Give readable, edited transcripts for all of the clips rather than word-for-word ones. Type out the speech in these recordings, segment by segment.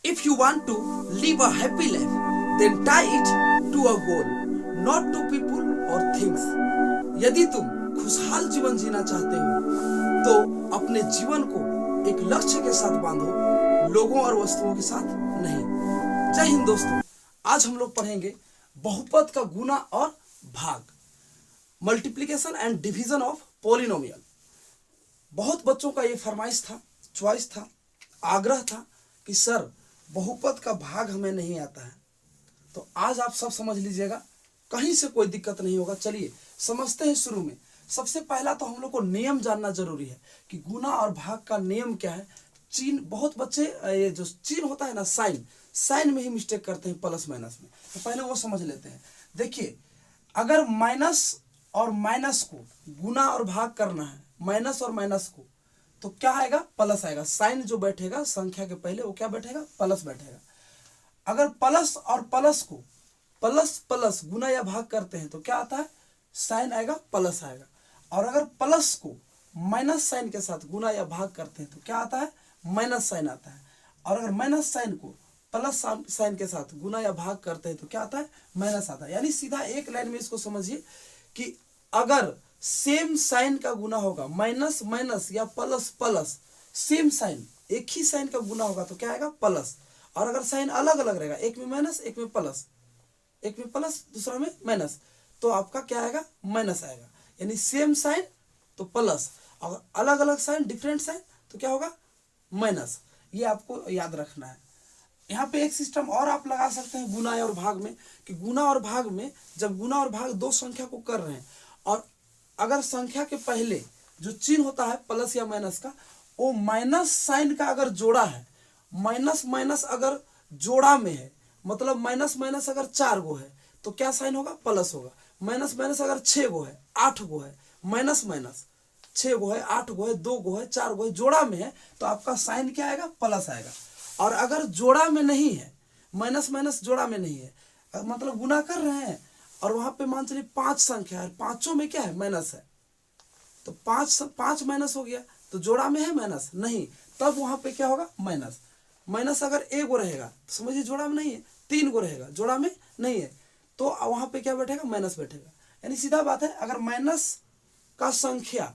If you want to live a happy life, then tie it to a goal, not to people or things. यदि तुम खुशहाल जीवन जीना चाहते हो तो अपने जीवन को एक लक्ष्य के साथ बांधो, लोगों और वस्तुओं के साथ नहीं। जय हिंद दोस्तों, आज हम लोग पढ़ेंगे बहुपद का गुना और भाग, multiplication and division of polynomial. बहुत बच्चों का ये फरमाइश था, चॉइस था, आग्रह था कि सर बहुपद का भाग हमें नहीं आता है। तो आज आप सब समझ लीजिएगा, कहीं से कोई दिक्कत नहीं होगा। चलिए समझते हैं। शुरू में सबसे पहला तो हम लोग को नियम जानना जरूरी है कि गुना और भाग का नियम क्या है। चिन्ह, बहुत बच्चे ये जो चिन्ह होता है ना, साइन में ही मिस्टेक करते हैं, प्लस माइनस में। तो पहले वो समझ लेते हैं। देखिए, अगर माइनस और माइनस को गुना और भाग करना है, माइनस और माइनस को, तो क्या आएगा? प्लस आएगा। साइन जो बैठेगा संख्या के पहले वो क्या बैठेगा? प्लस बैठेगा। अगर प्लस और प्लस को प्लस प्लस गुना या भाग करते हैं तो क्या आता है? साइन आएगा, प्लस आएगा। और अगर प्लस को माइनस साइन के साथ गुना या भाग करते हैं तो क्या आता है? माइनस साइन आता है। और अगर माइनस साइन को प्लस साइन के साथ गुना या भाग करते हैं तो क्या आता है? माइनस आता है। यानी सीधा एक लाइन में इसको समझिए कि अगर सेम साइन का गुना होगा, माइनस माइनस या प्लस प्लस, सेम साइन, एक ही साइन का गुना होगा तो क्या आएगा? प्लस। और अगर साइन अलग अलग रहेगा, एक में माइनस, एक में प्लस, एक में प्लस, दूसरा में माइनस, तो आपका क्या आएगा? माइनस आएगा। यानी सेम साइन तो प्लस, और अलग अलग साइन, डिफरेंट साइन, तो क्या होगा? माइनस। ये आपको याद रखना है। यहाँ पे एक सिस्टम और आप लगा सकते हैं गुना और भाग में, कि गुना और भाग में जब गुना और भाग दो संख्या को कर रहे हैं और अगर संख्या के पहले जो चिन्ह होता है प्लस या माइनस का, वो माइनस साइन का अगर जोड़ा है, माइनस माइनस अगर जोड़ा में है, मतलब माइनस माइनस अगर 4 गो है तो क्या साइन होगा? प्लस होगा। माइनस माइनस अगर 6 गो है, 8 गो है, माइनस माइनस 6 गो है, 8 गो है, 2 गो है, 4 गो है, जोड़ा में है तो आपका साइन क्या आएगा? प्लस आएगा। और अगर जोड़ा में नहीं है, माइनस माइनस जोड़ा में नहीं है, मतलब गुना कर रहे हैं और वहां पे मान चलिए 5 संख्या है, पांचों में क्या है? माइनस है, तो 5 माइनस हो गया, तो जोड़ा में है माइनस नहीं, तब वहां पे क्या होगा? माइनस। माइनस अगर एक गो रहेगा तो समझिए जोड़ा में नहीं है, 3 गो रहेगा, जोड़ा में नहीं है, तो वहां पे क्या बैठेगा? माइनस बैठेगा। यानी सीधा बात है, अगर माइनस का संख्या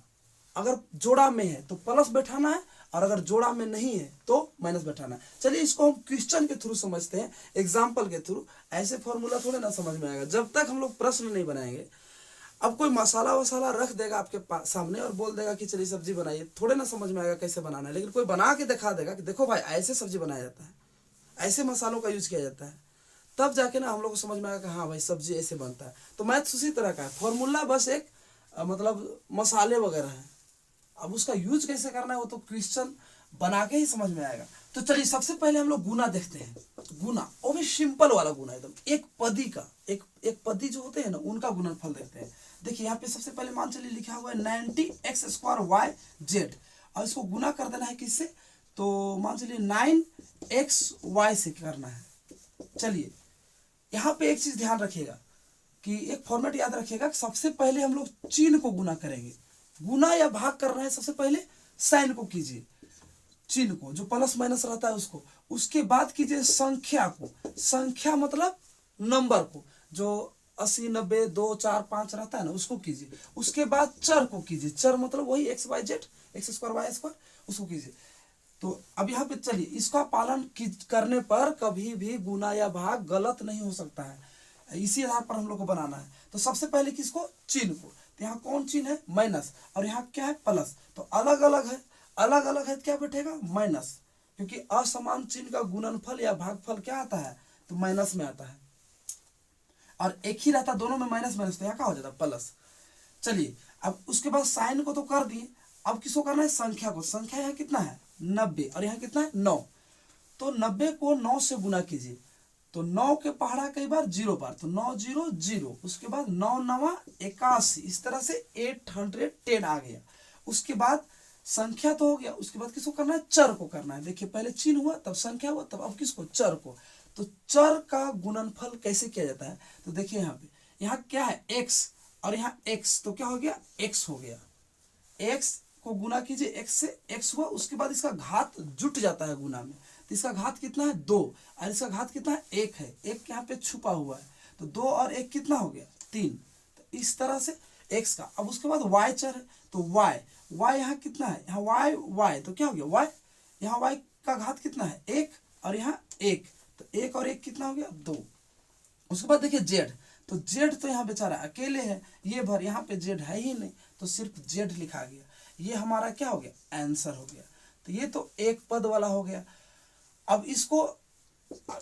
अगर जोड़ा में है तो प्लस बैठाना है, और अगर जोड़ा में नहीं है तो माइनस बैठाना है। चलिए इसको हम क्वेश्चन के थ्रू समझते हैं, एग्जाम्पल के थ्रू। ऐसे फॉर्मूला थोड़े ना समझ में आएगा जब तक हम लोग प्रश्न नहीं बनाएंगे। अब कोई मसाला वसाला रख देगा आपके सामने और बोल देगा कि चलिए सब्जी बनाइए, थोड़े ना समझ में आएगा कैसे बनाना है। लेकिन कोई बना के दिखा देगा कि देखो भाई ऐसे सब्जी बनाया जाता है, ऐसे मसालों का यूज किया जाता है, तब जाके ना हम लोग को समझ में आएगा कि हाँ भाई सब्जी ऐसे बनता है। तो मैथ्स उसी तरह का है, फॉर्मूला बस एक मतलब मसाले वगैरह है। अब उसका यूज कैसे करना है वो तो क्वेश्चन बना के ही समझ में आएगा। तो चलिए सबसे पहले हम लोग गुना देखते हैं। गुना वो भी सिंपल वाला गुना, एकदम एक पदी का, एक पदी जो होते हैं ना उनका गुणनफल देखते हैं। देखिए यहाँ पे सबसे पहले मान चलिए लिखा हुआ है 90x² YZ, और इसको गुना कर देना है किससे? तो मान चलिए 9xy से करना है। चलिए यहाँ पे एक चीज ध्यान रखिएगा कि एक फॉर्मेट याद रखिएगा, सबसे पहले हम लोग चिन्ह को गुना करेंगे। गुना या भाग कर रहे हैं, सबसे पहले साइन को कीजिए, चिन्ह को जो प्लस माइनस रहता है उसको, उसके बाद कीजिए संख्या को, संख्या मतलब नंबर को, जो 80 90 2 4 5 रहता है ना उसको कीजिए। उसके बाद चर को कीजिए, चर मतलब वही XYZ, x² y², उसको कीजिए। तो अब यहाँ पे चलिए इसका पालन करने पर कभी भी गुना या भाग गलत नहीं हो सकता है, इसी आधार पर हम लोग को बनाना है। तो सबसे पहले किसको? चिन्ह को। तो यहाँ कौन चिन्ह है? माइनस, और यहाँ क्या है? प्लस। तो अलग अलग है, अलग अलग है तो क्या बैठेगा? माइनस, क्योंकि असमान चिन्ह का गुणनफल या भागफल क्या आता है? तो माइनस में आता है। और एक ही रहता दोनों में माइनस माइनस, तो यहाँ क्या हो जाता? प्लस। चलिए अब उसके बाद साइन को तो कर दिए, अब किसको करना है? संख्या को। संख्या यहाँ कितना है? 90, और यहाँ कितना है? 9। तो 90 को 9 से गुना कीजिए, तो 9 के पहाड़ा कई बार 0 बार, तो 9 0 0, उसके बाद 9 9 81, इस तरह से 810 आ गया। उसके बाद संख्या तो हो गया, उसके बाद किसको करना है? चर को करना है। देखिए पहले चिन्ह हुआ, तब संख्या हुआ, तब अब किसको? चर को। तो चर का गुणनफल कैसे किया जाता है? तो देखिए यहाँ पे, यहाँ क्या है? x, और यहाँ x, तो क्या हो गया? x हो गया। x को गुना कीजिए, x से x हुआ, उसके बाद इसका घात जुट जाता है गुना में, तो इसका घात कितना है 2 और इसका घात कितना है 1 है, 1 यहाँ पे छुपा हुआ है, तो 2 और 1 कितना हो गया 3। तो इस तरह से x का। अब उसके बाद y चर है, तो y यहाँ कितना है, यहाँ y तो क्या हो गया y, यहाँ y का घात कितना है 1 और यहाँ 1, तो 1 और 1 कितना हो गया 2। उसके बाद देखिए z, तो z तो यहाँ बेचारा अकेले है, ये भर यहाँ पे z है ही नहीं, तो सिर्फ z लिखा गया, ये हमारा क्या हो गया आंसर हो गया। तो ये तो एक पद वाला हो गया। अब इसको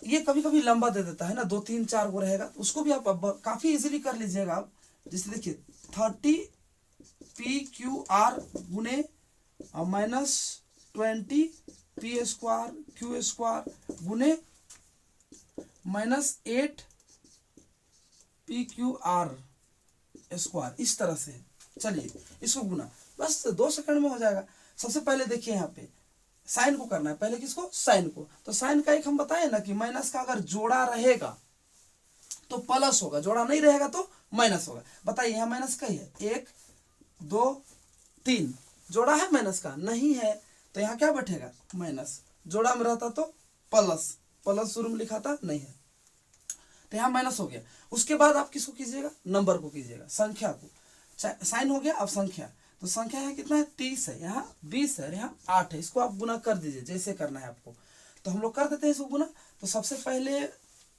ये कभी कभी लंबा दे देता है ना, 2 3 4 गो रहेगा, तो उसको भी आप काफी इजीली कर लीजिएगा आप। जैसे देखिए 30 PQR गुने -20 P² गुने -8 PQR², इस तरह से। चलिए इसको गुना, बस 2 सेकंड में हो जाएगा। सबसे पहले देखिए यहाँ पे साइन को करना है, पहले किसको साइन को। तो साइन का एक हम बताए ना कि माइनस का अगर जोड़ा रहेगा तो प्लस होगा, जोड़ा नहीं रहेगा तो माइनस होगा। बताइए यहाँ माइनस का ही है, 1 2 3, जोड़ा है माइनस का नहीं है, तो यहाँ क्या बैठेगा माइनस, जोड़ा में रहता तो प्लस शुरू में लिखा था नहीं है, तो यहाँ माइनस हो गया। उसके बाद आप किसको कीजिएगा, नंबर को कीजिएगा, संख्या को। साइन हो गया, अब संख्या, तो संख्या है कितना है 30 है, यहाँ 20 है, यहाँ 8 है, इसको आप गुना कर दीजिए जैसे करना है आपको। तो हम लोग कर देते हैं इसको गुना। तो सबसे पहले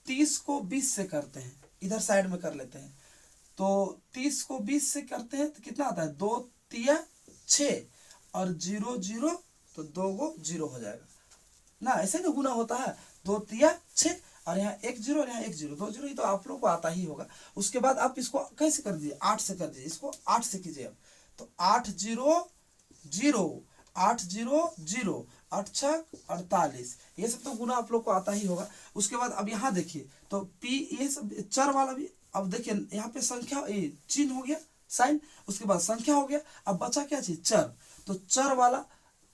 30 को 20 से करते हैं, इधर साइड में कर लेते हैं। तो 30 को 20 से करते हैं तो कितना आता है 2 3 6 और 0 0, तो 2 गो 0 हो जाएगा ना, ऐसे ना गुना होता है, 2 3 6 और यहाँ 1 0 और यहाँ 1 0, 2 0, ये तो आप लोग को आता ही होगा। उसके बाद आप इसको कैसे कर दीजिए 8 से कर दीजिए, इसको 8 से कीजिए अब। तो 8 0 0 8 0 0 8 6 48, ये सब तो गुना आप लोग को आता ही होगा। उसके बाद अब यहाँ देखिए तो P, ये सब चर वाला भी, अब देखिए यहाँ पे संख्या चिन्ह हो गया साइन, उसके बाद संख्या हो गया, अब बचा क्या चीज चर। तो चर वाला,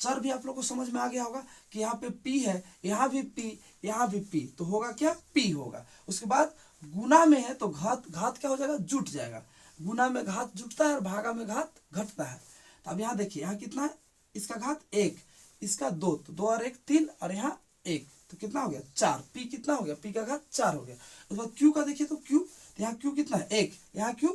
चर भी आप लोग को समझ में आ गया होगा कि यहाँ पे P है, यहाँ भी P, यहाँ भी P, तो होगा क्या P होगा। उसके बाद गुना में है तो घात क्या हो जाएगा जुट जाएगा, गुना में घात जुटता है और भागा में घात घटता है। तो अब यहाँ देखिए यहाँ कितना है, इसका घात 1, इसका 2, तो 2 और 1 3 और यहाँ 1, तो कितना हो गया 4। P कितना हो गया, P का घात 4 हो गया। उसके बाद Q का देखिए तो Q, तो यहाँ Q कितना है 1, यहाँ Q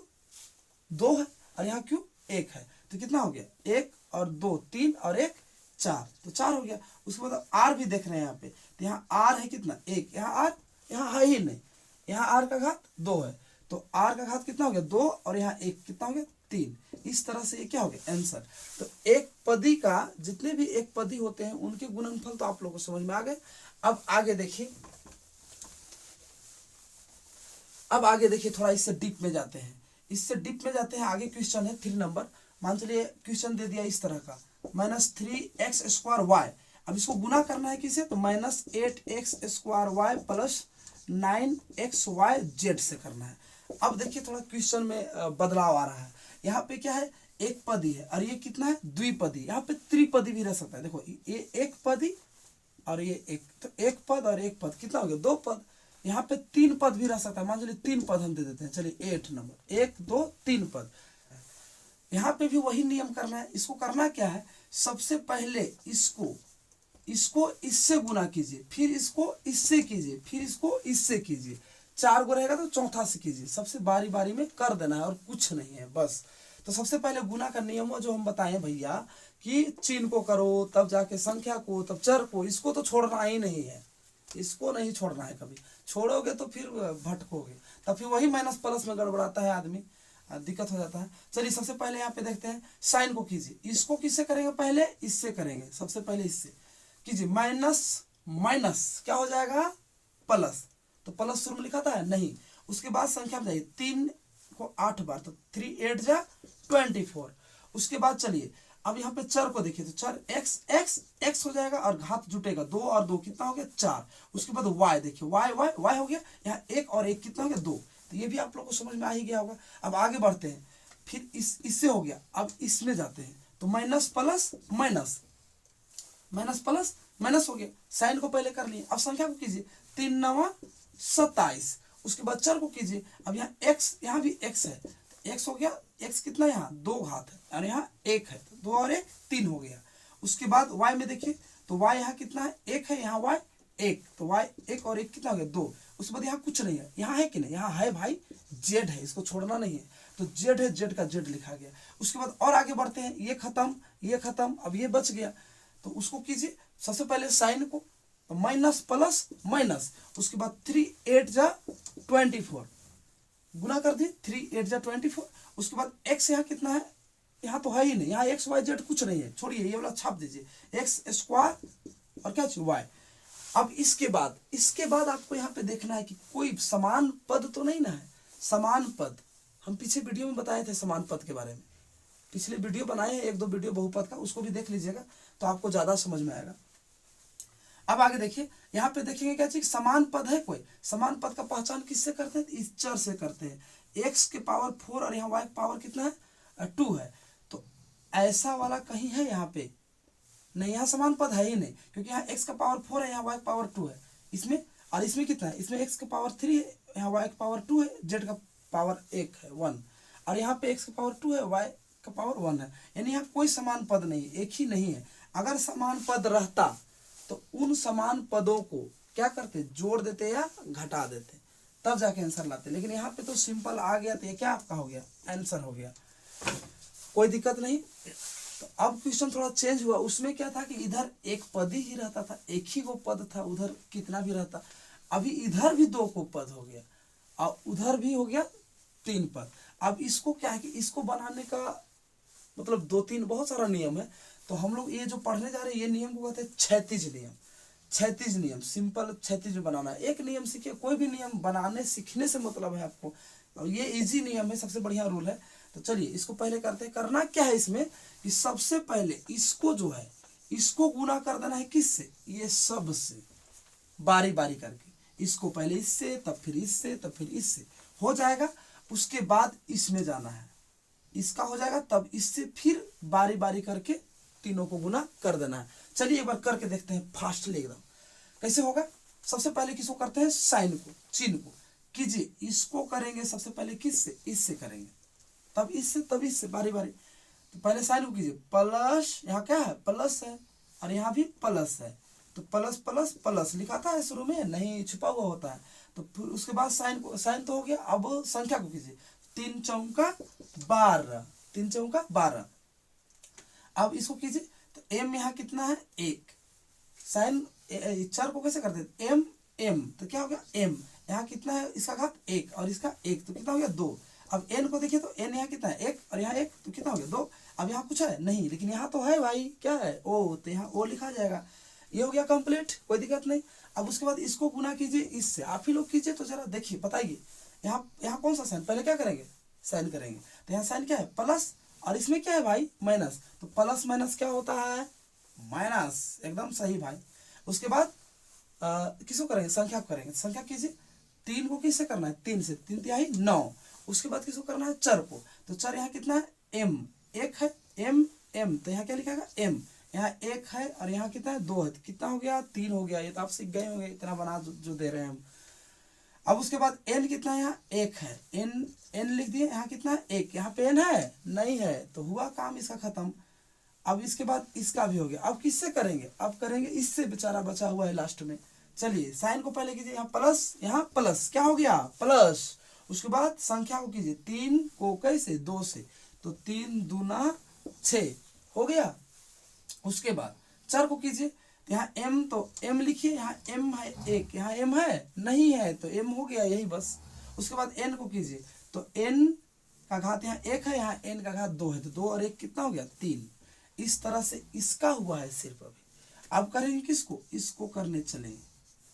2 है और यहाँ Q 1 है, तो कितना हो गया 1 और 2 3 और 1 4, तो 4 हो गया। उसके बाद R भी देख रहे हैं यहाँ पे, तो यहाँ R है कितना 1, यहाँ R यहाँ है ही नहीं, यहाँ R का घात 2 है, तो R का घात कितना हो गया 2 और यहाँ 1 कितना हो गया 3। इस तरह से ये क्या हो गया आंसर। तो एक पदी का जितने भी एक पदी होते हैं उनके गुणनफल तो आप लोगों को समझ में आ गए। अब आगे देखिए, अब आगे देखिए थोड़ा इससे डीप में जाते हैं, इससे डीप में जाते हैं। आगे क्वेश्चन है 3 नंबर, मान चलिए क्वेश्चन दे दिया इस तरह का, -3x² y। अब इसको गुना करना है किसे, तो -8x² y plus 9xy z से करना है। अब देखिए थोड़ा क्वेश्चन में बदलाव आ रहा है, यहाँ पे क्या है एक पदी है और ये कितना है द्विपदी, यहाँ पे त्रिपदी भी रह सकता है। देखो ये एक पदी और ये एक, तो एक पद और एक पद कितना हो गया 2 पद, यहाँ पे 3 पद भी रह सकता है, मान चलिए 3 पद हम दे देते हैं। चलिए 8 नंबर 1 2 3 पद, यहाँ पे भी वही नियम करना है। इसको करना क्या है, सबसे पहले इसको इससे गुना कीजिए, फिर इसको इससे कीजिए, फिर इसको इससे कीजिए, 4 गो रहेगा तो चौथा से कीजिए, सबसे बारी बारी में कर देना है और कुछ नहीं है बस। तो सबसे पहले गुना का नियम जो हम बताए भैया कि चिन्ह को करो तब जाके संख्या को, तब चर को, इसको तो छोड़ना ही नहीं है, इसको नहीं छोड़ना है। कभी छोड़ोगे तो फिर भटकोगे, तब फिर वही माइनस प्लस में गड़बड़ाता है आदमी, दिक्कत हो जाता है। चलिए सबसे पहले यहाँ पे देखते हैं साइन को कीजिए, इसको किससे करेंगे पहले, इससे करेंगे, सबसे पहले इससे कीजिए। माइनस माइनस क्या हो जाएगा प्लस, तो प्लस शुरू में लिखा था नहीं। उसके बाद संख्या में जाइए, 3 को 8 बार, तो 3 8 जा 24। उसके बाद चलिए अब यहाँ पे चर को देखिए, तो चर x हो जाएगा और घात जुटेगा, 2 और 2 कितना हो गया 4। उसके बाद y देखिए, y हो गया, यहाँ 1 और 1 कितना हो गया 2। तो ये भी आप लोग को समझ में आ ही गया होगा। अब आगे बढ़ते हैं, फिर इससे हो गया, अब इसमें जाते हैं, तो minus plus minus, minus plus minus हो गया। साइन को पहले कर लिए, अब संख्या को कीजिए, 3 9 27। उसके बाद चर को कीजिए, अब यहाँ x, यहाँ भी x है, तो x हो गया, x कितना यहाँ 2 घात है और यहाँ 1 है, तो 2 और 1 3 हो गया। उसके बाद y में देखिए, तो y यहाँ कितना है 1 है, यहाँ y 1, तो y 1 और 1 कितना हो गया 2। उसके बाद यहाँ कुछ नहीं है, यहाँ है कि नहीं, यहाँ है भाई z है, इसको छोड़ना नहीं है, तो z है, z का z लिखा गया। उसके बाद और आगे बढ़ते हैं, ये खत्म, अब ये बच गया, तो उसको कीजिए सबसे पहले साइन को, तो माइनस प्लस माइनस, उसके बाद 3 8 जा 24 गुना कर दिए, 3 8 जा 24। उसके बाद x यहाँ कितना है, यहाँ तो है ही नहीं, यहाँ एक्स वाई जेड कुछ नहीं है, छोड़िए ये वाला छाप दीजिए, एक्स स्क्वायर और क्या वाई। अब इसके बाद आपको यहाँ पे देखना है कि कोई समान पद तो नहीं ना है। समान पद हम पीछे वीडियो में बताए थे, समान पद के बारे में पिछले वीडियो बनाए हैं, 1-2 वीडियो बहुपद का, उसको भी देख लीजिएगा तो आपको ज्यादा समझ में आएगा। अब आगे देखिए, यहाँ पे देखेंगे क्या चीज, समान पद है कोई, समान पद का पहचान किससे करते हैं, इस चर से करते हैं। x के पावर 4 और यहाँ y के पावर कितना है 2 है, तो ऐसा वाला कहीं है यहाँ पे नहीं, यहाँ समान पद है ही नहीं, क्योंकि यहाँ x का पावर 4 है, यहाँ y का पावर 2 है इसमें, और इसमें कितना है, इसमें x का पावर 3 है, यहाँ y का पावर 2 है, z का पावर 1 है 1, और यहाँ पे x का पावर 2 है, y का पावर 1 है, यानी यहाँ कोई समान पद नहीं, एक ही नहीं है। अगर समान पद रहता तो उन समान पदों को क्या करते, जोड़ देते या घटा देते, तब जाके आंसर लाते। लेकिन यहाँ पे तो सिंपल आ गया, तो ये क्या आपका हो गया, आंसर हो गया, कोई दिक्कत नहीं। तो अब क्वेश्चन थोड़ा चेंज हुआ, उसमें क्या था कि इधर एक पद ही रहता था, एक ही वो पद था, उधर कितना भी रहता। अभी इधर भी 2 को पद हो गया और उधर भी हो गया 3 पद। अब इसको क्या है कि इसको बनाने का मतलब 2-3 बहुत सारा नियम है, तो हम लोग ये जो पढ़ने जा रहे हैं ये नियम को कहते हैं क्षैतिज नियम। क्षैतिज नियम, सिंपल क्षैतिज बनाना है। एक नियम सीखिए, कोई भी नियम बनाने सीखने से मतलब है आपको, और ये इजी नियम है, सबसे बढ़िया रूल है। तो चलिए इसको पहले करते हैं। करना क्या है इसमें कि सबसे पहले इसको जो है इसको गुना कर देना है किससे, ये सब से, बारी बारी करके, इसको पहले इससे, तब फिर इससे, तब फिर इससे हो जाएगा। उसके बाद इसमें जाना है, इसका हो जाएगा, तब इससे फिर बारी बारी करके तीनों को गुना कर देना है। चलिए एक बार करके देखते हैं फास्टली एकदम, कैसे होगा। सबसे पहले किसको करते हैं, साइन को, चिन्ह को कीजिए। इसको करेंगे सबसे पहले किससे, इससे करेंगे, तब इससे, तब इससे, बारी बारी। तो पहले साइन को कीजिए, प्लस, यहाँ क्या है प्लस है और यहाँ भी प्लस है, तो प्लस प्लस प्लस लिखा था शुरू में, नहीं छुपा हुआ होता है। तो फिर उसके बाद साइन को, साइन तो हो गया, अब संख्या को कीजिए, 3 चौका 12, 3 चौका 12। अब इसको कीजिए, तो m यहाँ कितना है 1, साइन चर को कैसे करते हैं, m, तो क्या हो गया m, यहाँ कितना है इसका घात 1 और इसका 1, तो कितना हो गया 2। अब n को देखिए, तो n यहाँ कितना है 1 और यहाँ 1, तो कितना हो गया 2। अब यहाँ कुछ है नहीं, लेकिन यहाँ तो है भाई, क्या है o, तो यहाँ o लिखा जाएगा। ये हो गया कंप्लीट, कोई दिक्कत नहीं। अब उसके बाद इसको गुना कीजिए इससे, आप ही लोग कीजिए, तो जरा देखिए बताइए, यहाँ कौन सा साइन, पहले क्या करेंगे साइन करेंगे, तो यहाँ साइन क्या है प्लस, और इसमें क्या है भाई माइनस, तो प्लस माइनस क्या होता है माइनस, एकदम सही भाई। उसके बाद किसको करेंगे, संख्या को करेंगे, संख्या कीजिए, 3 को किससे करना है, 3 से, 3 तिहाई 9। उसके बाद किसको करना है, चर को, तो चर यहाँ कितना है m, 1 है m, तो यहाँ क्या लिखेगा m, यहाँ 1 है और यहाँ कितना है 2 है, तो कितना हो गया 3 हो गया। ये तो आप सीख गए होंगे, इतना बना जो दे रहे हैं हम। अब उसके बाद n कितना है, यहाँ 1 है, n लिख दिए, यहाँ कितना है 1, यहाँ पे n है नहीं है, तो हुआ काम इसका खत्म। अब इसके बाद इसका भी हो गया। अब किससे करेंगे, अब करेंगे इससे, बेचारा बचा हुआ है लास्ट में। चलिए साइन को पहले कीजिए, यहाँ प्लस, यहाँ प्लस, क्या हो गया प्लस। उसके बाद संख्या को कीजिए, 3 को कैसे 2 से, तो 3 दूना 6 हो गया। उसके बाद चर को कीजिए, यहाँ m, तो m लिखिए, यहाँ m है 1, यहाँ m है नहीं है, तो m हो गया यही बस। उसके बाद n को कीजिए, तो n का घात यहाँ 1 है, यहाँ n का घात 2 है, तो 2 और 1 कितना हो गया 3। इस तरह से इसका हुआ है सिर्फ। अभी अब करेंगे किसको, इसको करने चलेंगे,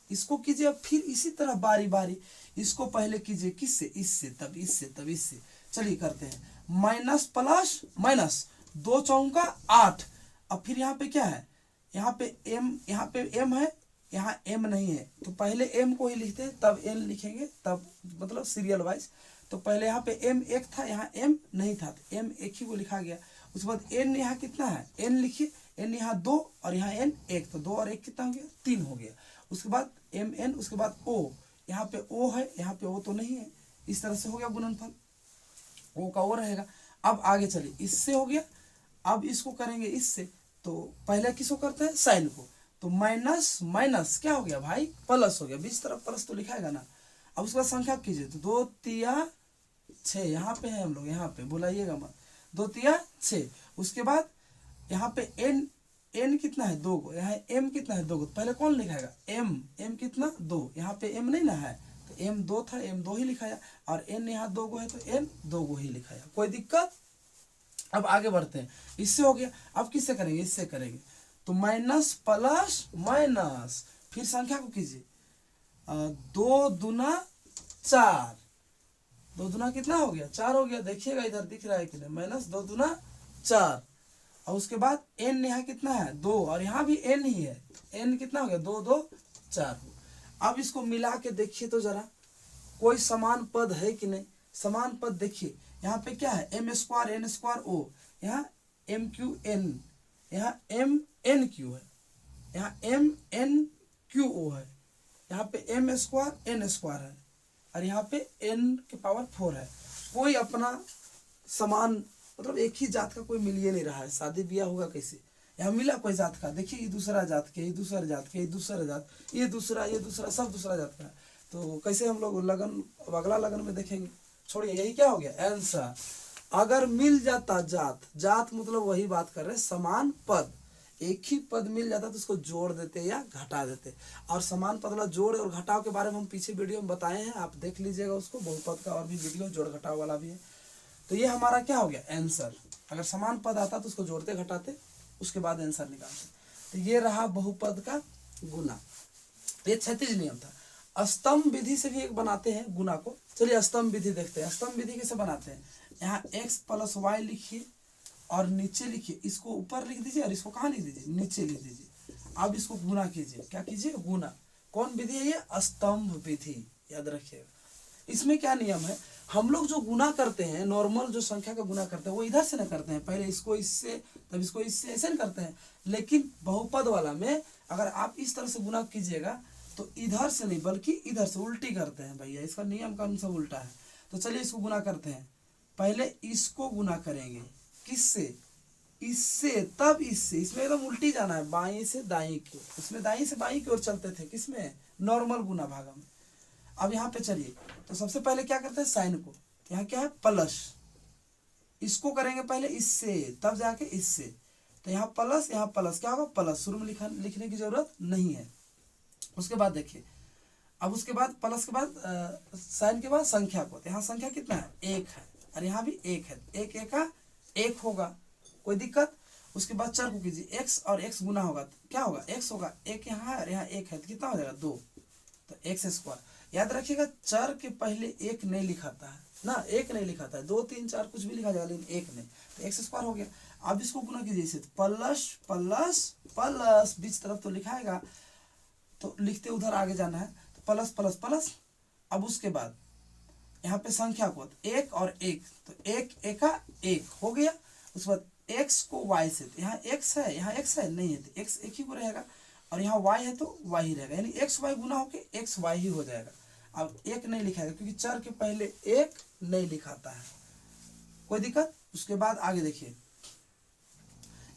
इसको कीजिए। अब फिर इसी तरह बारी बारी, इसको पहले कीजिए किससे, इससे, तब इससे, तब इससे। चलिए करते हैं, माइनस प्लस माइनस, 2 चौका 8। अब फिर यहाँ पे क्या है, यहाँ पे m, यहाँ पे m है, यहाँ m नहीं है, तो पहले m को ही लिखते हैं, तब n लिखेंगे, तब मतलब सीरियल वाइज। तो पहले यहाँ पे m 1 था, यहाँ m नहीं था, तो m 1 ही को लिखा गया। उसके बाद n यहाँ कितना है, n लिखिए, n यहाँ 2 और यहाँ n 1, तो 2 और 1 कितना हो गया 3 हो गया। उसके बाद mn, उसके बाद o, यहाँ पे o है, यहाँ पे o तो नहीं है, इस तरह से हो गया गुणनफल, o का o रहेगा। अब आगे चलिए, इससे हो गया, अब इसको करेंगे इससे, तो पहले किसको करते हैं साइन को, तो माइनस माइनस क्या हो गया भाई, प्लस हो गया, बीच तरफ प्लस तो लिखाएगा ना। अब उसके बाद संख्या कीजिए, तो 2 तिया 6, यहाँ पे है हम लोग, यहाँ पे बुलाइएगा मत, 2 तिया 6। उसके बाद यहाँ पे एन, एन कितना है 2 को, यहाँ एम कितना है 2 को, पहले कौन लिखाएगा एम, एम कितना 2, यहाँ पे एम नहीं ना है तो एम 2 था, एम 2 ही लिखाया, और एन यहाँ 2 को है तो एन 2 को ही लिखाया, कोई दिक्कत। अब आगे बढ़ते हैं, इससे हो गया। अब किससे करेंगे, इससे करेंगे, तो माइनस प्लस माइनस, फिर संख्या को कीजिए, 2 दूना 4, 2 दूना कितना हो गया 4 हो गया, देखिएगा इधर दिख रहा है कि नहीं, माइनस 2 दूना 4। और उसके बाद एन यहाँ कितना है 2, और यहाँ भी एन ही है, एन कितना हो गया 2 2 4। अब इसको मिला के देखिए तो जरा कोई समान पद है कि नहीं। समान पद देखिए, यहाँ पे क्या है एम स्क्वायर एन स्क्वायर ओ, यहाँ एम क्यू एन, यहाँ एम एन क्यू है, यहाँ एम एन क्यू ओ है, यहाँ पे एम स्क्वायर एन स्क्वायर है, और यहाँ पे एन के पावर 4 है। कोई अपना समान मतलब एक ही जात का कोई मिल ही नहीं रहा है, शादी ब्याह होगा कैसे, यहाँ मिला कोई जात का, देखिए ये दूसरा जात के, ये दूसरा जात के, ये दूसरा जात, ये दूसरा सब दूसरा जात का है, तो कैसे हम लोग लगन अगला लगन में देखेंगे। छोड़िए, यही क्या हो गया आंसर। अगर मिल जाता जात, जात मतलब वही बात कर रहे हैं समान पद, एक ही पद मिल जाता तो उसको जोड़ देते या घटा देते, और समान पद वाला जोड़ और घटाव के बारे में हम पीछे वीडियो में बताए हैं, आप देख लीजिएगा उसको, बहुपद का और भी वीडियो जोड़ घटाव वाला भी है। तो ये हमारा क्या हो गया आंसर, अगर समान पद आता तो उसको जोड़ते घटाते उसके बाद आंसर निकालते। तो ये रहा बहुपद का गुना, ये 36 नियम था। स्तंभ विधि से भी एक बनाते हैं गुना को, चलिए स्तंभ विधि देखते हैं। स्तंभ विधि कैसे बनाते हैं, यहाँ x प्लस वाई लिखिए और नीचे लिखिए, इसको ऊपर लिख दीजिए और इसको कहाँ लिख दीजिए नीचे लिख दीजिए। अब इसको गुना कीजिए, क्या कीजिए गुना। कौन विधि है ये, स्तंभ विधि, याद रखिएगा। इसमें क्या नियम है, हम लोग जो गुना करते हैं नॉर्मल जो संख्या का गुना करते हैं वो इधर से ना करते हैं, पहले इसको इससे तब इसको इससे, ऐसे नहीं करते हैं। लेकिन बहुपद वाला में अगर आप इस तरह से गुना कीजिएगा तो इधर से नहीं बल्कि इधर से उल्टी करते हैं भैया, इसका नियम कानून सब उल्टा है। तो चलिए इसको गुना करते हैं, पहले इसको गुना करेंगे किससे, इससे तब इससे, इसमें एकदम उल्टी जाना है, बाई से दाई की ओर, इसमें दाई से बाई की ओर चलते थे किसमें, नॉर्मल गुना भागा में। अब यहाँ पे चलिए, तो सबसे पहले क्या करते हैं साइन को, यहाँ क्या है प्लस, इसको करेंगे पहले इससे तब जाके इससे, तो यहाँ प्लस क्या होगा प्लस, शुरू में लिखने की जरूरत नहीं है। उसके बाद देखिए, अब उसके बाद प्लस के बाद साइन के बाद संख्या को, तो यहाँ संख्या कितना है 1 है और यहाँ भी 1 है, 1 एका 1 होगा, कोई दिक्कत। उसके बाद चर को कीजिए, x और x गुना होगा तो क्या होगा x होगा, 1 यहाँ है और यहाँ 1 है तो कितना हो जाएगा 2, तो x स्क्वायर। याद रखिएगा चर के पहले 1 नहीं लिखाता है ना, 1 नहीं लिखाता है, 2 3 4 कुछ भी लिखा जाएगा लेकिन 1 नहीं, तो x स्क्वायर हो गया। अब इसको गुना कीजिए इसे, प्लस प्लस प्लस, बीच तरफ तो लिखाएगा तो लिखते उधर आगे जाना है, तो प्लस प्लस प्लस। अब उसके बाद यहाँ पे संख्या को 1 और 1, तो 1 एका 1 हो गया। उसके बाद x को y से, तो यहाँ x है यहाँ x है नहीं है, तो x एक ही को रहेगा और यहाँ y है तो y ही रहेगा, यानी x y गुना होके x y ही हो जाएगा। अब 1 नहीं लिखाएगा क्योंकि चर के पहले 1 नहीं लिखाता है, कोई दिक्कत। उसके बाद आगे देखिए,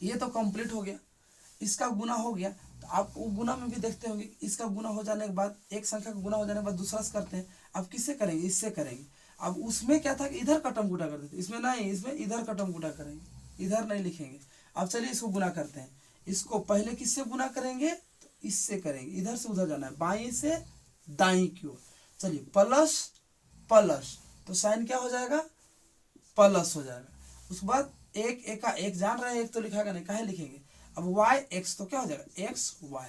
ये तो कंप्लीट हो गया, इसका गुना हो गया। तो आप वो गुना में भी देखते होंगे, इसका गुना हो जाने के बाद एक संख्या का गुना हो जाने के बाद दूसरा से करते हैं। अब किससे करेंगे, इससे करेंगे। अब उसमें क्या था कि इधर कटम गुटा करते थे, इसमें नहीं, इसमें इधर कटम गुटा करेंगे, इधर नहीं लिखेंगे। अब चलिए इसको गुना करते हैं, इसको पहले किससे गुना करेंगे, तो इससे करेंगे, इधर से उधर जाना है, बाई से दाई की ओर। चलिए प्लस प्लस, तो साइन क्या हो जाएगा प्लस हो जाएगा। उसके बाद 1 एका 1 जान रहे हैं, 1 तो लिखाएगा नहीं, काहे लिखेंगे। अब y x तो क्या हो जाएगा x y,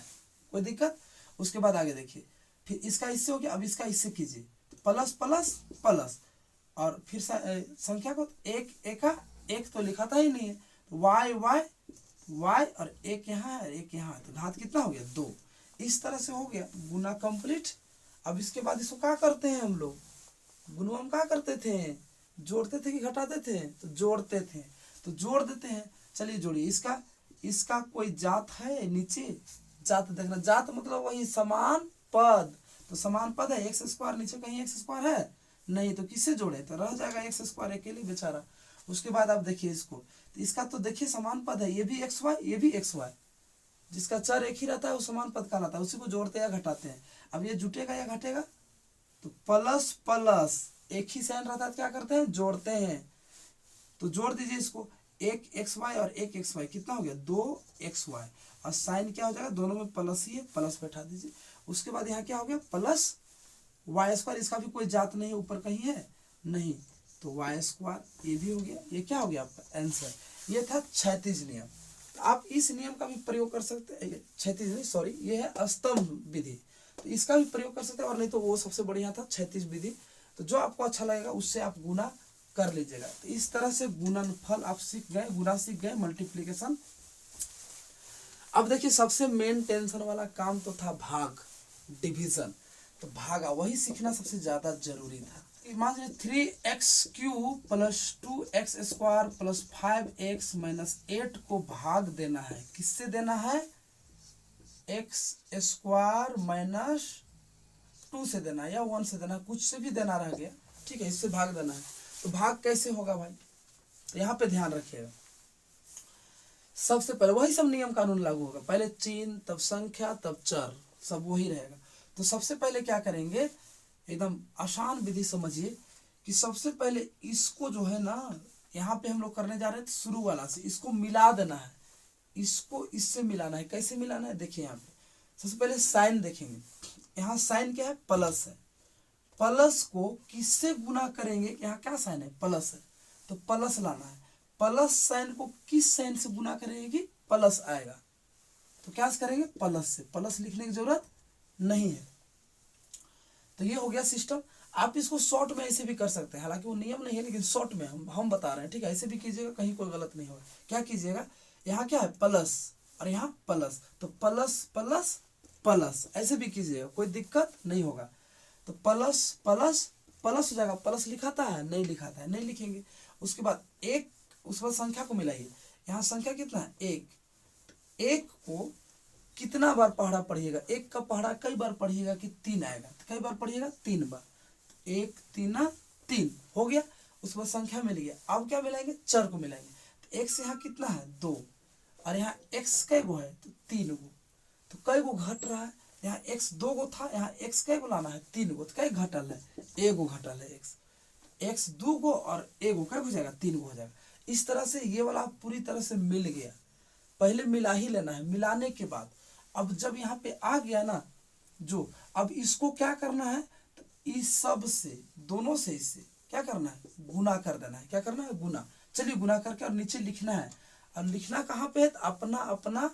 कोई दिक्कत। उसके बाद आगे देखिए, फिर इसका इससे हो गया, अब इसका इससे कीजिए, प्लस प्लस प्लस, और फिर संख्या को 1 एका 1 तो लिखाता ही नहीं है, तो y y y और 1 यहाँ है 1 यहाँ है, तो घात कितना हो गया 2। इस तरह से हो गया गुना कंप्लीट। अब इसके बाद इसको क्या करते हैं हम लोग, गुना हम क्या करते थे, जोड़ते थे कि घटाते थे, तो जोड़ते थे, तो जोड़ देते हैं। चलिए जोड़िए, इसका कोई जात है नीचे, जात देखना, जात मतलब वही समान पद, तो समान पद है एक्स स्क्वायर, नीचे कहीं एक्स स्क्वायर है नहीं, तो किससे जोड़े, तो रह जाएगा एक्स स्क्वायर अकेले बेचारा। उसके बाद आप देखिए इसको, तो इसका तो देखिए समान पद है, ये भी एक्स वाई ये भी एक्स वाई, जिसका चर एक ही रहता है वो समान पद कहलाता है, उसी को जोड़ते या घटाते हैं। अब ये जुटेगा या घटेगा, तो प्लस प्लस एक ही साइन रहता है, क्या करते हैं, जोड़ते हैं। तो जोड़ दीजिए इसको, एक एक्स वाई और एक एक्स वाई, कितना हो गया, 2xy, और साइन क्या हो जाएगा, दोनों में प्लस ही है, प्लस बैठा दीजिए। उसके बाद यहाँ क्या हो गया, प्लस वाई स्क्वायर, इसका भी कोई जात नहीं है, ऊपर कहीं है नहीं, तो वाई स्क्वायर ये भी हो गया। ये क्या हो गया आपका आंसर। ये था क्षैतिज नियम। तो आप इस नियम का भी प्रयोग कर सकते हैं, क्षैतिज नहीं सॉरी, ये है स्तंभ विधि, तो इसका भी प्रयोग कर सकते हैं, और नहीं तो वो सबसे बढ़िया था क्षैतिज विधि। तो जो आपको अच्छा लगेगा उससे आप गुना कर लीजिएगा। तो इस तरह से गुणनफल आप सीख गए, गुना सीख गए, मल्टीप्लिकेशन। अब देखिए सबसे मेन टेंशन वाला काम तो था भाग, डिवीजन। तो भागा वही सीखना सबसे ज्यादा जरूरी था। मान लीजिए 3x³ plus 2x² plus 5x minus 8 को भाग देना है, किससे देना है, x² माइनस 2 से देना है या 1 से देना है, कुछ से भी देना रह गया, ठीक है, इससे भाग देना है। तो भाग कैसे होगा भाई, तो यहाँ पे ध्यान रखिएगा। सबसे पहले वही सब नियम कानून लागू होगा, पहले चिन्ह तब संख्या तब चर, सब वही रहेगा। तो सबसे पहले क्या करेंगे, एकदम आसान विधि समझिए कि सबसे पहले इसको जो है ना, यहाँ पे हम लोग करने जा रहे हैं शुरू वाला से, इसको मिला देना है, इसको इससे मिलाना है। कैसे मिलाना है, देखिए यहाँ पे सबसे पहले साइन देखेंगे, यहाँ साइन क्या है, प्लस है, प्लस को किससे गुना करेंगे, यहाँ क्या साइन है, प्लस है, तो प्लस लाना है। प्लस साइन को किस साइन से गुना करेंगे कि प्लस आएगा, तो क्या करेंगे, प्लस से, प्लस लिखने की जरूरत नहीं है। तो ये हो गया सिस्टम। आप इसको शॉर्ट में ऐसे भी कर सकते हैं, हालांकि वो नियम नहीं है, लेकिन शॉर्ट में हम बता रहे हैं, ठीक है, ऐसे भी कीजिएगा, कहीं कोई गलत नहीं होगा। क्या कीजिएगा, यहाँ क्या है, प्लस, और यहाँ प्लस, तो प्लस प्लस प्लस ऐसे भी कीजिएगा, कोई दिक्कत नहीं होगा। तो प्लस प्लस प्लस हो जाएगा, प्लस लिखाता है, नहीं लिखाता है, नहीं लिखेंगे। उसके बाद एक, उसके बाद संख्या को मिलाइए, यहाँ संख्या कितना है, एक, एक को कितना बार पहाड़ा पढ़िएगा, एक का पहाड़ा कई बार पढ़िएगा कि 3 आएगा, तो कई बार पढ़िएगा, 3 बार, 1 3 3 हो गया। उसके बाद संख्या मिल गया, अब क्या मिलाएंगे, चर को मिलाएंगे। तो x यहाँ कितना है, 2, और यहाँ x कै गो है, तो 3 गो, तो कई गो घट रहा है, यहाँ x 2 गो था, यहाँ x कै गो लाना है, 3 गो, तो कई घटल है, 1 गो घटल है x 2 गो और 1 गो कै हो जाएगा, 3 गो हो जाएगा। इस तरह से ये वाला पूरी तरह से मिल गया। पहले मिला ही लेना है, मिलाने के बाद अब जब यहाँ पे आ गया ना जो, अब इसको क्या करना है, तो इस सब से, दोनों से इससे क्या करना है, गुना कर देना है। क्या करना है, गुना। चलिए गुना करके और नीचे लिखना है, और लिखना कहाँ पे है, तो अपना अपना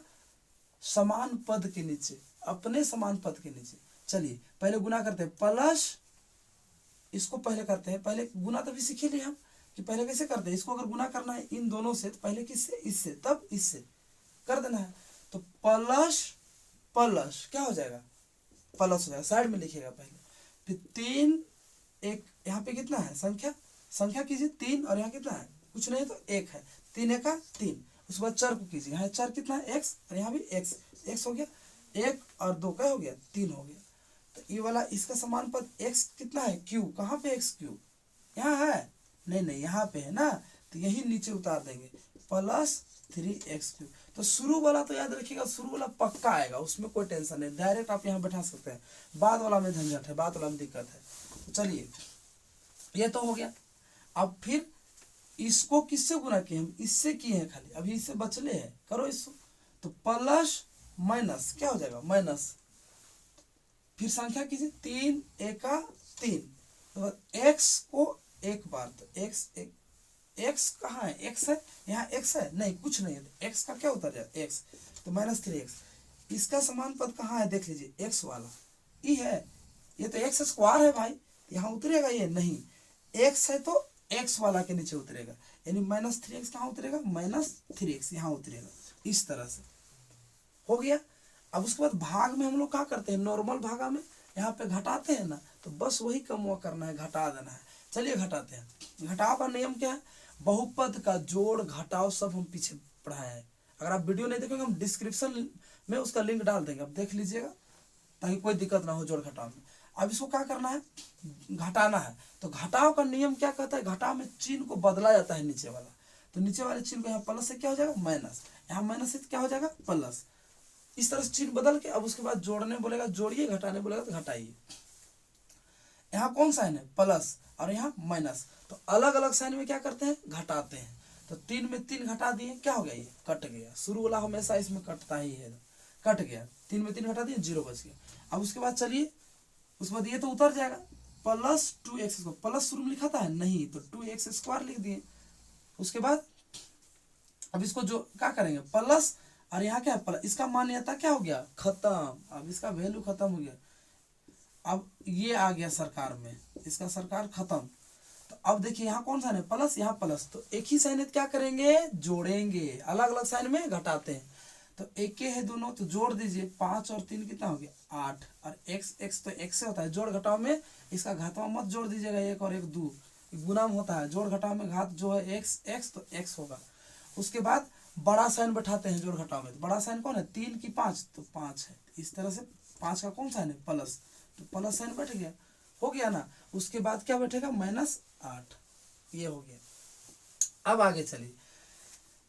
समान पद के नीचे, अपने समान पद के नीचे। चलिए पहले गुना करते हैं, प्लस इसको पहले करते हैं, पहले गुना तभी सीख लिए हम कि पहले कैसे करते हैं। इसको अगर गुना करना है इन दोनों से, तो पहले किससे, इससे, तब इससे कर देना है। तो प्लस प्लस क्या हो जाएगा, प्लस हो जाएगा, साइड में लिखिएगा पहले। फिर 3, एक यहाँ पे कितना है, संख्या, संख्या कीजिए 3, और यहाँ कितना है, कुछ नहीं तो 1 है, 3 1 3। उसके बाद चर को कीजिए, यहाँ चर कितना है, x, और यहाँ भी x हो गया, 1 और 2 क्या हो गया, 3 हो गया। तो ये वाला इसका समान पद x कितना है, q, कहाँ पे x³ यहाँ है, नहीं यहाँ पे है ना, तो यही नीचे उतार देंगे, प्लस 3x³। तो शुरू वाला तो याद रखिएगा, शुरू वाला पक्का आएगा, उसमें कोई टेंशन नहीं, डायरेक्ट आप यहाँ बैठा सकते हैं। बाद वाला में झंझट है, बाद वाला में दिक्कत है। तो चलिए ये तो हो गया। अब फिर इसको किससे गुना किए, हम इससे किए हैं खाली, अभी इससे बचले हैं, करो इसको। तो प्लस माइनस क्या हो जाएगा, माइनस, फिर संख्या कीजिए, 3 1 3, तो x को एक बार, तो x कहाँ है, x है, यहाँ x है, नहीं कुछ नहीं है, x का क्या उतर जाए, x, तो -3x। इसका समान पद कहाँ है, देख लीजिए, x वाला ई है, ये तो x² है भाई, यहाँ उतरेगा ये नहीं, x है तो x वाला के नीचे उतरेगा, यानी -3x कहाँ उतरेगा, -3x यहाँ उतरेगा। इस तरह से हो गया। अब उसके बाद भाग में हम लोग क्या करते हैं, नॉर्मल भागा में यहाँ पे घटाते हैं ना, तो बस वही कम करना है, घटा देना है। चलिए घटाते हैं। घटाव का नियम क्या है, बहुपद का जोड़ घटाव सब हम पीछे पढ़ाए हैं। अगर आप वीडियो नहीं देखेंगे, हम डिस्क्रिप्शन में उसका लिंक डाल देंगे, आप देख लीजिएगा, ताकि कोई दिक्कत ना हो जोड़ घटाव में। अब इसको क्या करना है, घटाना है। तो घटाव का नियम क्या कहता है, घटाव में चिन्ह को बदला जाता है नीचे वाला, तो नीचे वाले चिन्ह को यहाँ प्लस से क्या हो जाएगा, माइनस, यहाँ माइनस से क्या हो जाएगा, प्लस। इस तरह से चिन्ह बदल के अब उसके बाद जोड़ने बोलेगा जोड़िए, घटाने बोलेगा तो घटाइए। यहाँ कौन साइन है, प्लस, और यहाँ माइनस, तो अलग अलग साइन में क्या करते हैं, घटाते हैं। तो 3 में 3 घटा दिए, क्या हो गया, ये कट गया। शुरू वाला हमेशा इसमें कटता ही है, कट गया। 3 में 3 घटा दिए, 0 बच गया। अब उसके बाद चलिए, उसके बाद ये तो उतर जाएगा, प्लस 2x को प्लस शुरू में लिखा था नहीं, तो 2x² लिख दिए। उसके बाद अब इसको जो क्या करेंगे, प्लस, और यहाँ क्या है प्लस, इसका मान्यता क्या हो गया, खत्म। अब इसका वैल्यू खत्म हो गया। अब ये आ गया सरकार में, इसका सरकार खत्म। तो अब देखिए यहाँ कौन साइन है, प्लस, यहाँ प्लस, तो एक ही साइन है, क्या करेंगे, जोड़ेंगे। अलग अलग साइन में घटाते हैं, तो एक है दोनों, तो जोड़ दीजिए। 5 और 3 कितना हो गया, 8, और x तो x से होता है, जोड़ घटाव में इसका घातवा मत जोड़ दीजिएगा, 1 और 1 2, गुना में होता है, जोड़ घटाव में घात जो है x तो x होगा। उसके बाद बड़ा साइन बैठाते हैं जोड़ घटाव में, तो बड़ा साइन कौन है, 3 की 5, तो 5 है। इस तरह से 5 का कौन साइन है, प्लस, तो प्लस साइन बैठ गया, हो गया ना। उसके बाद क्या बैठेगा, -8, ये हो गया। अब आगे चलिए,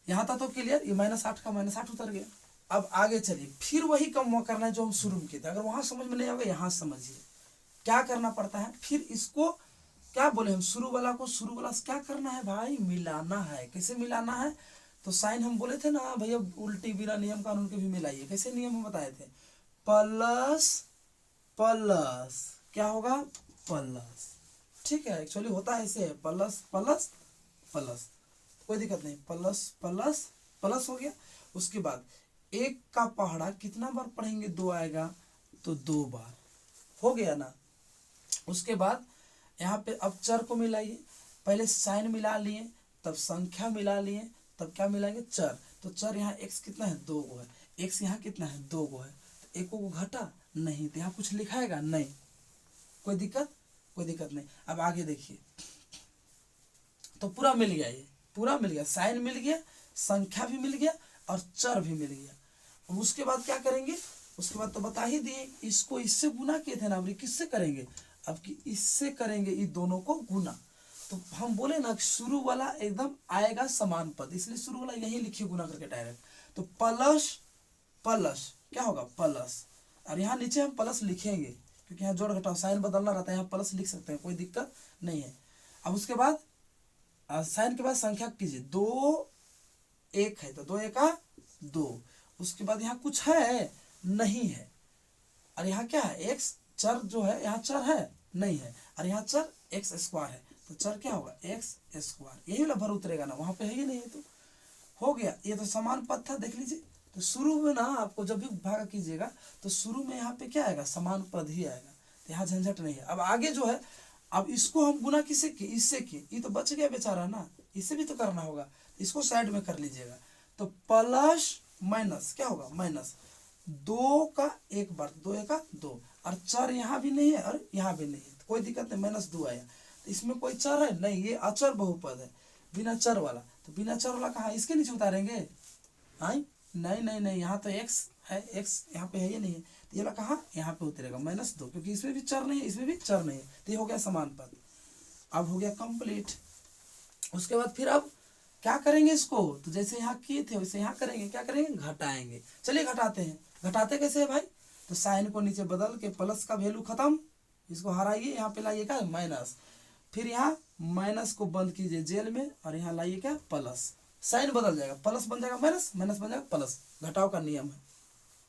यहाँ था तो क्लियर, ये -8 का -8 उतर गया। अब आगे चलिए, फिर वही कम करना है जो हम शुरू में किए थे। अगर वहां समझ में नहीं आएगा, यहाँ समझिए क्या करना पड़ता है। फिर इसको क्या बोले हम, शुरू वाला को शुरू वाला से क्या करना है भाई, मिलाना है। कैसे मिलाना है, तो साइन हम बोले थे ना भैया, उल्टी बिना नियम कानून के भी मिलाइए। कैसे नियम हम बताए थे, प्लस प्लस क्या होगा, प्लस, ठीक है। एक्चुअली होता है ऐसे, प्लस प्लस प्लस, कोई दिक्कत नहीं, प्लस प्लस प्लस हो गया। उसके बाद 1 का पहाड़ा कितना बार पढ़ेंगे, 2 आएगा, तो 2 बार, हो गया ना। उसके बाद यहाँ पे अब चर को मिलाइए, पहले साइन मिला लिए, तब संख्या मिला लिए, तब क्या मिलाएंगे, चर। तो चर यहाँ x कितना है, 2 गो है, x यहाँ कितना है, 2 गो है, तो 1 को घटा नहीं, तो यहाँ कुछ लिखाएगा नहीं, कोई दिक्कत, कोई दिक्कत नहीं। अब आगे देखिए, तो पूरा मिल गया, ये पूरा मिल गया, साइन मिल गया, संख्या भी मिल गया, और चर भी मिल गया। अब उसके बाद क्या करेंगे, उसके बाद तो बता ही दिए, इसको इससे गुना किए थे ना, अब किससे करेंगे, अब कि इससे करेंगे, इन दोनों को गुना। तो हम बोले ना शुरू वाला एकदम आएगा समान पद, इसलिए शुरू वाला यही लिखिए गुना करके डायरेक्ट। तो प्लस प्लस क्या होगा, प्लस, और यहाँ नीचे हम प्लस लिखेंगे क्योंकि यहाँ जोड़ घटाव साइन बदलना रहता है, यहाँ प्लस लिख सकते हैं, कोई दिक्कत नहीं है। अब उसके बाद साइन के बाद संख्या कीजिए, 2 1 है, तो 2 1 2। उसके बाद यहाँ कुछ है नहीं है, और यहाँ क्या है, x चर जो है, यहाँ चर है नहीं है, और यहाँ चर x² है, तो चर क्या होगा, x², यही वाला भर उतरेगा ना, वहां पे है ही नहीं है, तो हो गया। ये तो समान पद था, देख लीजिए। तो शुरू में ना आपको जब भी भाग कीजिएगा, तो शुरू में यहाँ पे क्या आएगा, समान पद ही आएगा, तो यहाँ झंझट नहीं है। अब आगे जो है, अब इसको हम गुना किससे किए, इससे किए, ये तो बच गया बेचारा ना, इससे भी तो करना होगा, इसको साइड में कर लीजिएगा। तो प्लस माइनस क्या होगा, माइनस 2 का 1 बार, 2 1 2, और चर यहाँ भी नहीं है और यहाँ भी नहीं है, तो कोई दिक्कत नहीं, -2 आया। तो इसमें कोई चर है नहीं, ये अचर बहुपद है, बिना चर वाला। तो बिना चर वाला कहाँ, इसके नीचे उतारेंगे, हाँ नहीं नहीं नहीं, यहाँ तो x है, x यहाँ पे है ये नहीं है, तो ये वाला कहाँ, यहाँ पे उतरेगा, -2, क्योंकि इसमें भी चर नहीं है, इसमें भी चर नहीं है, तो ये हो गया समान पद। अब हो गया कंप्लीट। उसके बाद फिर अब क्या करेंगे इसको, तो जैसे यहाँ किए थे वैसे यहाँ करेंगे, क्या करेंगे, घटाएंगे। चलिए घटाते हैं, घटाते कैसे है भाई, तो साइन को नीचे बदल के प्लस का वैल्यू खत्म, इसको हराइए, यहाँ पे लाइए क्या, माइनस, फिर यहाँ माइनस को बंद कीजिए जेल में, और यहाँ लाइए क्या, प्लस, साइन बदल जाएगा, प्लस बन जाएगा माइनस, माइनस बन जाएगा प्लस, घटाव का नियम है।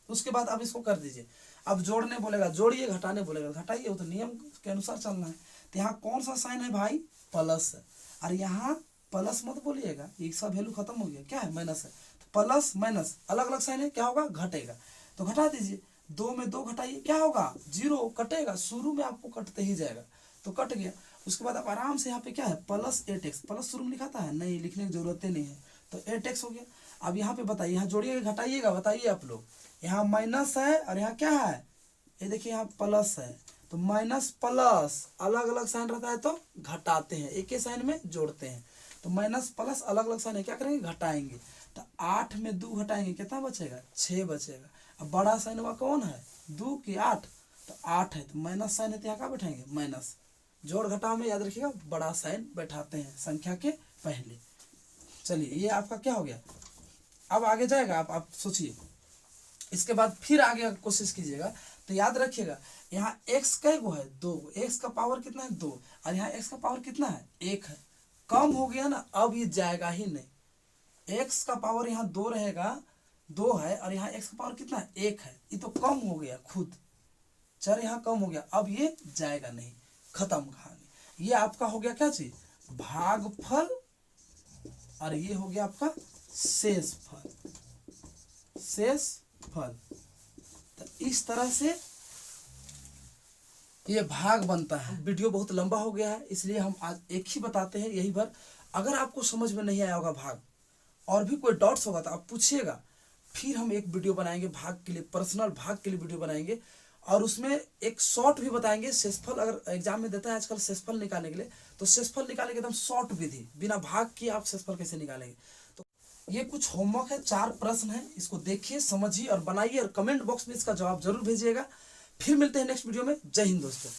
उसके बाद अब इसको कर दीजिए, अब जोड़ने बोलेगा जोड़िए, घटाने बोलेगा घटाइए, वो तो नियम के अनुसार चलना है। तो यहाँ कौन सा साइन है भाई, प्लस है, और यहाँ प्लस मत बोलिएगा, इसका वैल्यू खत्म हो गया, क्या है, माइनस है, तो प्लस माइनस अलग अलग साइन है, क्या होगा, घटेगा, तो घटा दीजिए। 2 में 2 घटाइए, क्या होगा, 0 कटेगा, शुरू में आपको कटते ही जाएगा, तो कट गया। उसके बाद आप आराम से यहाँ पे क्या है, प्लस 8x, प्लस शुरू में लिखा था नहीं, लिखने की जरूरत ही नहीं है, तो 8x हो गया। अब यहाँ पे बताइए, यहाँ जोड़िएगा घटाइएगा, बताइए आप लोग, यहाँ माइनस है और यहाँ क्या है, ये देखिए यहाँ प्लस है, तो माइनस प्लस अलग अलग साइन रहता है तो घटाते हैं, एक ही साइन में जोड़ते हैं, तो माइनस प्लस अलग अलग साइन है, क्या करेंगे, घटाएंगे। तो 8 में 2 घटाएंगे, कितना बचेगा, 6 बचेगा। अब बड़ा साइन हुआ कौन है, 2 की 8, तो 8 है, तो माइनस साइन है, तो यहाँ क्या बैठाएंगे, माइनस। जोड़ घटाव में याद रखिएगा बड़ा साइन बैठाते हैं संख्या के पहले। चलिए ये आपका क्या हो गया, अब आगे जाएगा, आप सोचिए, इसके बाद फिर आगे अगर कोशिश कीजिएगा तो याद रखिएगा यहाँ x कै गो है 2, x का पावर कितना है 2, और यहाँ x का पावर कितना है 1 है। कम हो गया ना, अब ये जाएगा ही नहीं। x का पावर यहाँ 2 रहेगा, 2 है, और यहाँ x का पावर कितना है 1 है। ये तो कम हो गया खुद, चर यहाँ कम हो गया, अब ये जाएगा नहीं, खत्म कहानी। ये आपका हो गया क्या चीज, भागफल, और ये हो गया आपका शेषफल। शेषफल तो इस तरह से ये भाग बनता है। वीडियो बहुत लंबा हो गया है, इसलिए हम आज एक ही बताते हैं, यही भर। अगर आपको समझ में नहीं आया होगा भाग, और भी कोई डाउट्स होगा तो आप पूछिएगा, फिर हम एक वीडियो बनाएंगे भाग के लिए, पर्सनल भाग के लिए वीडियो बनाएंगे, और उसमें एक शॉर्ट भी बताएंगे। शेषफल अगर एग्जाम में देता है आजकल शेषफल निकालने के लिए, तो शेषफल निकालने के एकदम शॉर्ट विधि, बिना भाग किए आप शेषफल कैसे निकालेंगे। तो ये कुछ होमवर्क है, 4 प्रश्न है, इसको देखिए, समझिए और बनाइए, और कमेंट बॉक्स में इसका जवाब जरूर भेजिएगा। फिर मिलते हैं नेक्स्ट वीडियो में। जय हिंद दोस्तों।